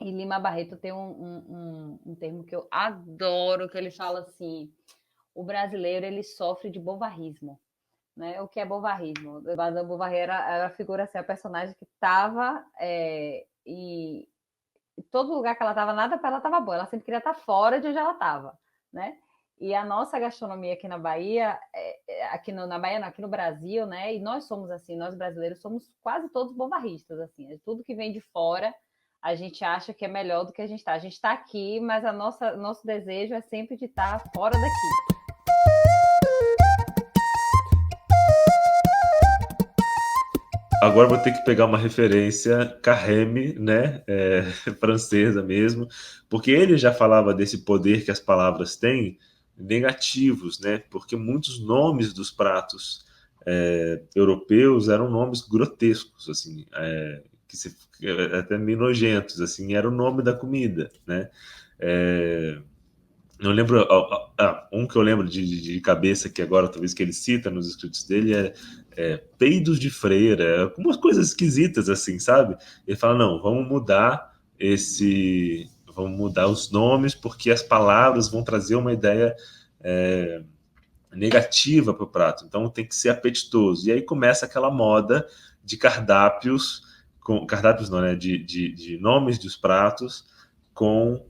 E Lima Barreto tem um termo que eu adoro, que ele fala assim: o brasileiro ele sofre de bovarrismo. Né? O que é bovarrismo? Madame Bovary era a figura, assim, a personagem que estava e todo lugar que ela estava, nada para ela estava bom. Ela sempre queria estar fora de onde ela estava, né? E a nossa gastronomia aqui na Bahia, aqui na Bahia, não, aqui no Brasil, né? E nós somos assim, nós brasileiros somos quase todos bovarristas, assim. Tudo que vem de fora, a gente acha que é melhor do que a gente está. A gente está aqui, mas nosso desejo é sempre de estar fora daqui. Agora vou ter que pegar uma referência Carême, né, francesa mesmo, porque ele já falava desse poder que as palavras têm negativos, né, porque muitos nomes dos pratos europeus eram nomes grotescos, assim, até meio nojentos, assim, era o nome da comida, né. É, não lembro. Um que eu lembro de cabeça, que agora talvez que ele cita nos escritos dele, é peidos de freira, algumas coisas esquisitas assim, sabe? Ele fala: não, vamos mudar esse. Vamos mudar os nomes, porque as palavras vão trazer uma ideia é, negativa para o prato. Então tem que ser apetitoso. E aí começa aquela moda de cardápios, cardápios não, né? De nomes dos pratos com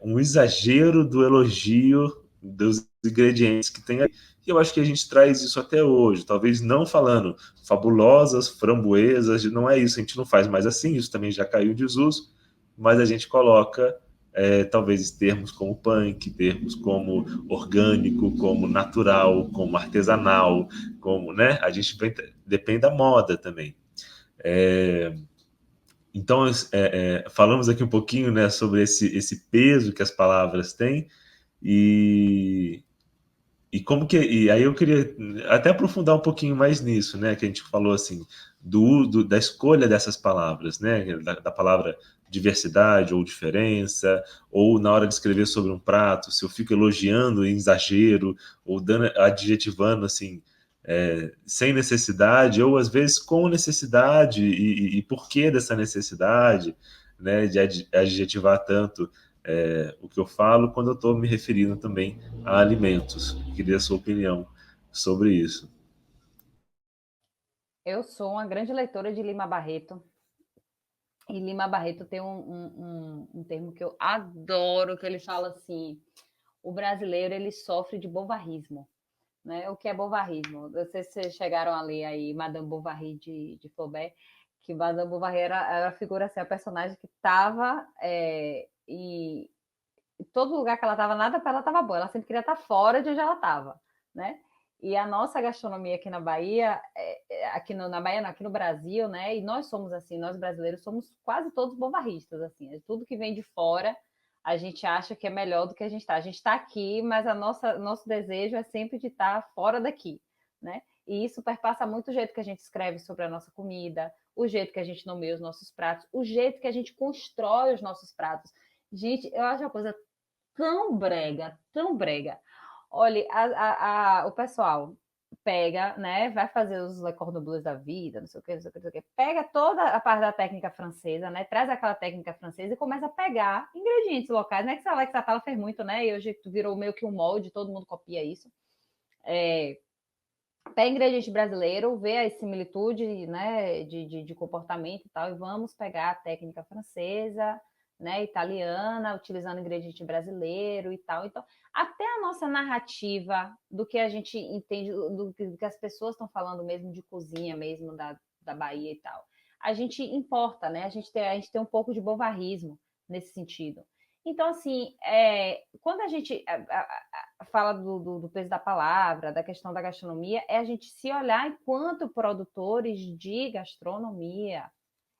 um exagero do elogio dos ingredientes que tem aí. E eu acho que a gente traz isso até hoje, talvez não falando fabulosas framboesas, não é isso, a gente não faz mais assim, isso também já caiu em desuso, mas a gente coloca talvez termos como punk, termos como orgânico, como natural, como artesanal, como, né? A gente depende da moda também. É, então, falamos aqui um pouquinho, né, sobre esse peso que as palavras têm e, e como que e aí eu queria até aprofundar um pouquinho mais nisso, né, que a gente falou assim da escolha dessas palavras, né, da palavra diversidade ou diferença, ou na hora de escrever sobre um prato, se eu fico elogiando em exagero ou dando adjetivando assim sem necessidade, ou às vezes com necessidade, e por que dessa necessidade, né, de adjetivar tanto o que eu falo quando eu estou me referindo também a alimentos. Queria a sua opinião sobre isso. Eu sou uma grande leitora de Lima Barreto. E Lima Barreto tem um termo que eu adoro, que ele fala assim: o brasileiro ele sofre de bovarrismo. Né? O que é bovarrismo? Não sei se vocês chegaram a ler aí Madame Bovary de Flaubert, que Madame Bovary era a figura, assim, a personagem que estava e todo lugar que ela estava, nada para ela estava bom. Ela sempre queria estar fora de onde ela estava, né? E a nossa gastronomia aqui na Bahia, na Bahia, não, aqui no Brasil, né? E nós somos assim, nós brasileiros somos quase todos bovarristas, assim. Tudo que vem de fora, a gente acha que é melhor do que a gente está. A gente está aqui, mas nosso desejo é sempre de estar fora daqui, né? E isso perpassa muito o jeito que a gente escreve sobre a nossa comida, o jeito que a gente nomeia os nossos pratos, o jeito que a gente constrói os nossos pratos. Gente, eu acho uma coisa tão brega, tão brega. Olha, o pessoal pega, né, vai fazer os Le Cordon Bleus da vida, não sei o que, não sei o que, não sei o que, pega toda a parte da técnica francesa, né, traz aquela técnica francesa e começa a pegar ingredientes locais, né, que a Alex Atala fez muito, né, e hoje virou meio que um molde, todo mundo copia isso. Pega ingrediente brasileiro, vê as similitudes, né, de comportamento e tal, e vamos pegar a técnica francesa, né, italiana, utilizando ingrediente brasileiro e tal. Então, até a nossa narrativa do que a gente entende, do que as pessoas estão falando mesmo de cozinha mesmo da Bahia e tal, a gente importa, né? A gente tem um pouco de bovarrismo nesse sentido. Então, assim, quando a gente fala do peso da palavra, da questão da gastronomia, é a gente se olhar enquanto produtores de gastronomia,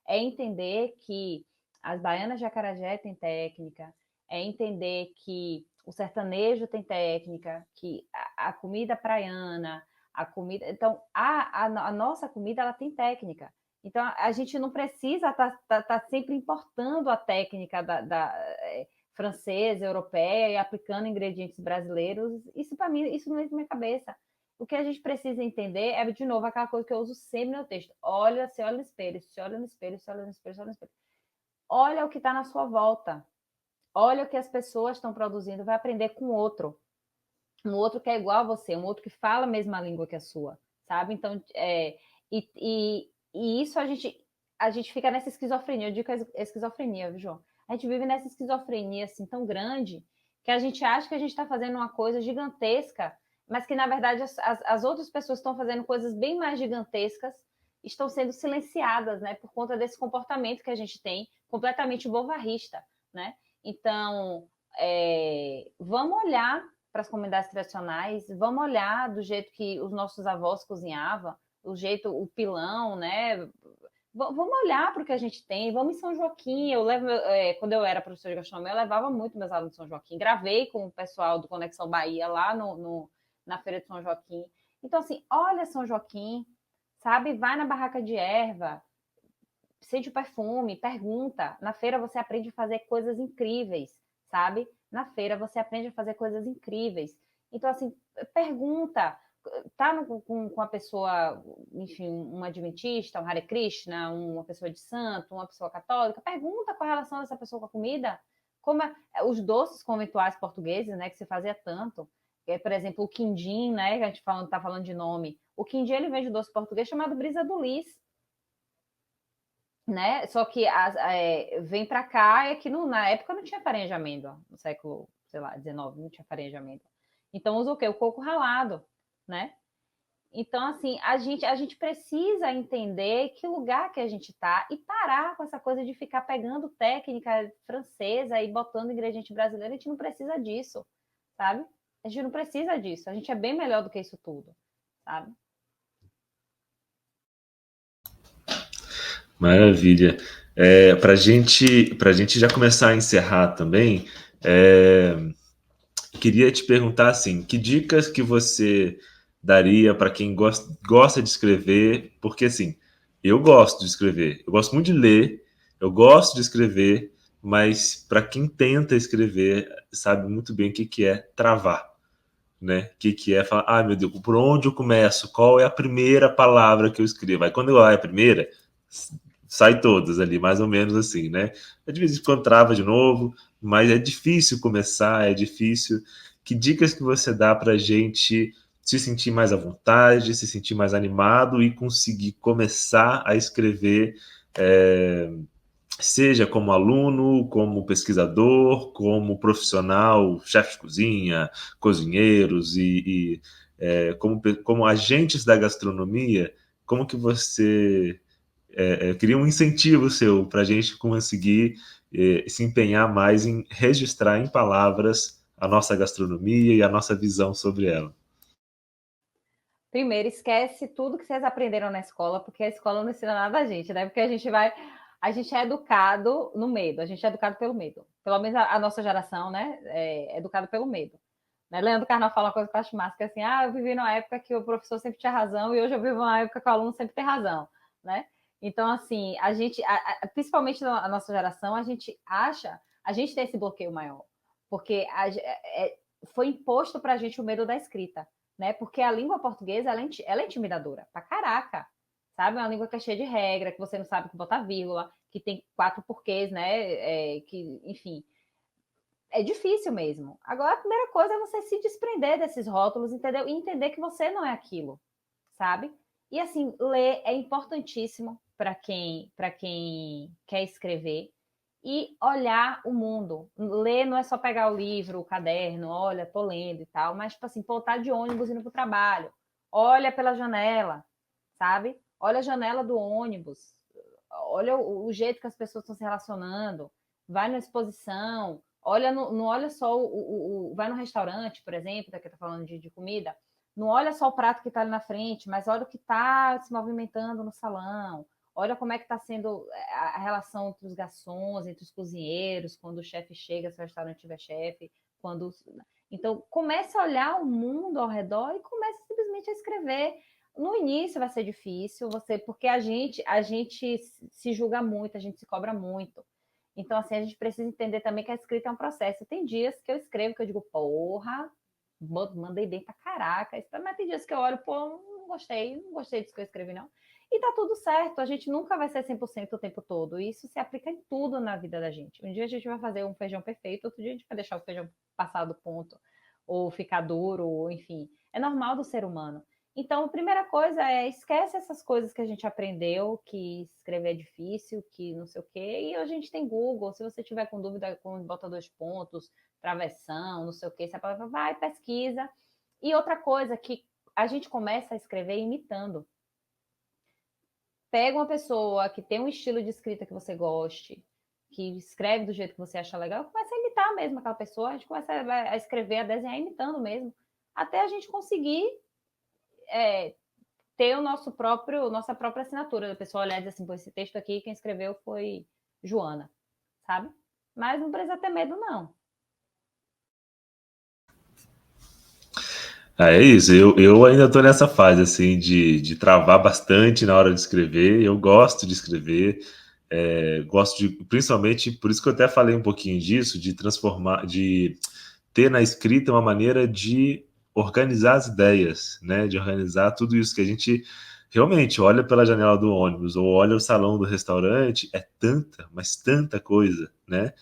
é entender que as baianas de acarajé têm técnica, é entender que o sertanejo tem técnica, que a comida praiana, a comida. Então, a nossa comida ela tem técnica. Então, a gente não precisa estar sempre importando a técnica francesa, europeia e aplicando ingredientes brasileiros. Isso, para mim, isso não entra na minha cabeça. O que a gente precisa entender é, de novo, aquela coisa que eu uso sempre no texto. Olha, se olha no espelho, se olha no espelho, se olha no espelho, se olha no espelho. olha o que está na sua volta. Olha o que as pessoas estão produzindo, vai aprender com outro. Um outro que é igual a você, um outro que fala a mesma língua que a sua, sabe? Então, e isso a gente fica nessa esquizofrenia. Eu digo que é esquizofrenia, viu, João? A gente vive nessa esquizofrenia assim tão grande que a gente acha que a gente está fazendo uma coisa gigantesca, mas que na verdade as outras pessoas estão fazendo coisas bem mais gigantescas, estão sendo silenciadas, né, por conta desse comportamento que a gente tem, completamente bovarrista, né? Então, vamos olhar para as comunidades tradicionais, vamos olhar do jeito que os nossos avós cozinhavam, o jeito, o pilão, né? Vamos olhar para o que a gente tem, vamos em São Joaquim. Eu levo, quando eu era professora de gastronomia, eu levava muito meus alunos de São Joaquim. Gravei com o pessoal do Conexão Bahia lá na Feira de São Joaquim. Então, assim, olha São Joaquim, sabe? Vai na barraca de erva, sente o perfume, pergunta. Na feira você aprende a fazer coisas incríveis, sabe? Na feira você aprende a fazer coisas incríveis. Então, assim, pergunta. Tá com a pessoa, enfim, um adventista, um Hare Krishna, uma pessoa de santo, uma pessoa católica, pergunta qual a relação dessa pessoa com a comida. Como os doces conventuais portugueses, né, que se fazia tanto. Por exemplo, o quindim, né, que a gente tá falando de nome. O quindim, ele vem de doce português chamado Brisa do Lis, né? Só que vem para cá e aqui na época não tinha farinha de amêndoa, no século, sei lá, 19, não tinha farinha de amêndoa. Então usa o quê? O coco ralado, né? Então, assim, a gente precisa entender que lugar que a gente está e parar com essa coisa de ficar pegando técnica francesa e botando ingrediente brasileiro. A gente não precisa disso, sabe? A gente não precisa disso. A gente é bem melhor do que isso tudo, sabe? Maravilha. Para gente já começar a encerrar também, queria te perguntar assim, que dicas que você daria para quem gosta de escrever? Porque assim, eu gosto de escrever, eu gosto muito de ler, eu gosto de escrever, mas para quem tenta escrever, sabe muito bem o que que é travar, né? O que que é falar, ah, meu Deus, por onde eu começo? Qual é a primeira palavra que eu escrevo? Aí quando eu é a primeira, sai todas ali, mais ou menos assim, né? De vez em quando trava de novo, mas é difícil começar, é difícil. Que dicas que você dá para a gente se sentir mais à vontade, se sentir mais animado e conseguir começar a escrever, seja como aluno, como pesquisador, como profissional, chefe de cozinha, cozinheiros como agentes da gastronomia, como que você cria um incentivo seu para a gente conseguir se empenhar mais em registrar em palavras a nossa gastronomia e a nossa visão sobre ela. Primeiro, esquece tudo que vocês aprenderam na escola, porque a escola não ensina nada a gente, né? Porque a gente é educado no medo, a gente é educado pelo medo. Pelo menos a nossa geração, né? É educado pelo medo. Né? Leandro Carnal fala uma coisa que eu acho massa, que é assim, eu vivi numa época que o professor sempre tinha razão e hoje eu vivo numa época que o aluno sempre tem razão, né? Então, assim, principalmente na nossa geração, a gente tem esse bloqueio maior, porque foi imposto pra gente o medo da escrita, né? Porque a língua portuguesa, ela é intimidadora, pra caraca, sabe? É uma língua que é cheia de regra, que você não sabe que botar vírgula, que tem 4 porquês, né? Que, enfim, é difícil mesmo. Agora, a primeira coisa é você se desprender desses rótulos, entendeu? E entender que você não é aquilo, sabe? E assim, ler é importantíssimo para quem quer escrever e olhar o mundo. Ler não é só pegar o livro, o caderno, olha, tô lendo e tal, mas tipo assim, pô, tá de ônibus indo pro trabalho. Olha pela janela, sabe? Olha a janela do ônibus. Olha o jeito que as pessoas estão se relacionando. Vai na exposição, olha não olha só vai no restaurante, por exemplo, que tá falando de comida, não olha só o prato que está ali na frente, mas olha o que está se movimentando no salão, olha como é que está sendo a relação entre os garçons, entre os cozinheiros, quando o chefe chega, se o restaurante tiver chefe, quando... Então, comece a olhar o mundo ao redor e comece simplesmente a escrever. No início vai ser difícil, porque a gente se julga muito, a gente se cobra muito. Então, assim, a gente precisa entender também que a escrita é um processo. Tem dias que eu escrevo que eu digo, porra, mandei bem pra caraca. Mas tem dias que eu olho, pô, não gostei disso que eu escrevi, não. E tá tudo certo, a gente nunca vai ser 100% o tempo todo. E isso se aplica em tudo na vida da gente. Um dia a gente vai fazer um feijão perfeito, outro dia a gente vai deixar o feijão passar do ponto, ou ficar duro, ou enfim. É normal do ser humano. Então, a primeira coisa é esquece essas coisas que a gente aprendeu, que escrever é difícil, que não sei o quê. E a gente tem Google. Se você tiver com dúvida, bota 2 pontos, travessão, não sei o quê, você vai, pesquisa. E outra coisa que a gente começa a escrever imitando. Pega uma pessoa que tem um estilo de escrita que você goste, que escreve do jeito que você acha legal, começa a imitar mesmo aquela pessoa, a gente começa a escrever, a desenhar imitando mesmo, até a gente conseguir ter o nossa própria assinatura, a pessoa olhar e dizer assim, pô, esse texto aqui, quem escreveu foi Joana, sabe? Mas não precisa ter medo, não. Ah, é isso. Eu ainda estou nessa fase assim de travar bastante na hora de escrever. Eu gosto de escrever, gosto de, principalmente por isso que eu até falei um pouquinho disso, de transformar, de ter na escrita uma maneira de organizar as ideias, né? De organizar tudo isso que a gente realmente olha pela janela do ônibus ou olha o salão do restaurante, é tanta, mas tanta coisa, né?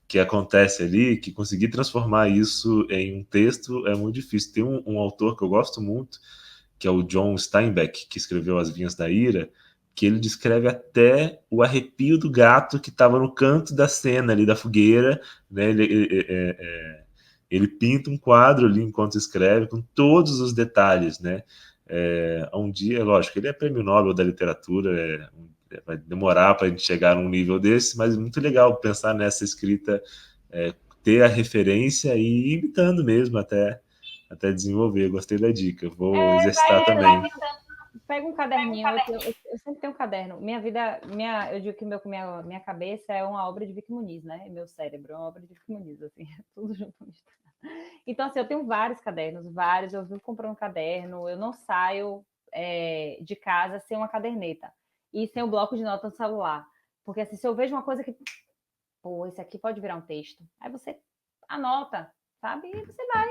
Que acontece ali, que conseguir transformar isso em um texto é muito difícil. Tem um autor que eu gosto muito, que é o John Steinbeck, que escreveu As Vinhas da Ira, que ele descreve até o arrepio do gato que estava no canto da cena ali da fogueira, né? Ele pinta um quadro ali enquanto escreve, com todos os detalhes, né? Um dia, lógico, ele é prêmio Nobel da literatura, vai demorar para a gente chegar num nível desse, mas é muito legal pensar nessa escrita, ter a referência e ir imitando mesmo até desenvolver. Gostei da dica, vou exercitar também. Pega um caderninho, eu sempre tenho um caderno. Minha vida, eu digo que minha cabeça é uma obra de Vicky Muniz, né? Meu cérebro é uma obra de Vicky Muniz, assim, tudo junto. Então, assim, eu tenho vários cadernos, vários. Eu vivo comprando um caderno, eu não saio de casa sem uma caderneta e sem o bloco de notas no celular. Porque, assim, se eu vejo uma coisa que, pô, esse aqui pode virar um texto, aí você anota, sabe? E você vai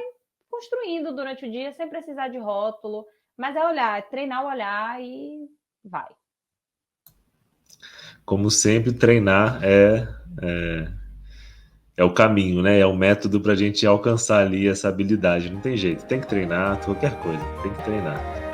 construindo durante o dia sem precisar de rótulo. Mas é olhar, é treinar o olhar e vai. Como sempre, treinar é o caminho, né? É o método para a gente alcançar ali essa habilidade. Não tem jeito, tem que treinar, qualquer coisa, tem que treinar.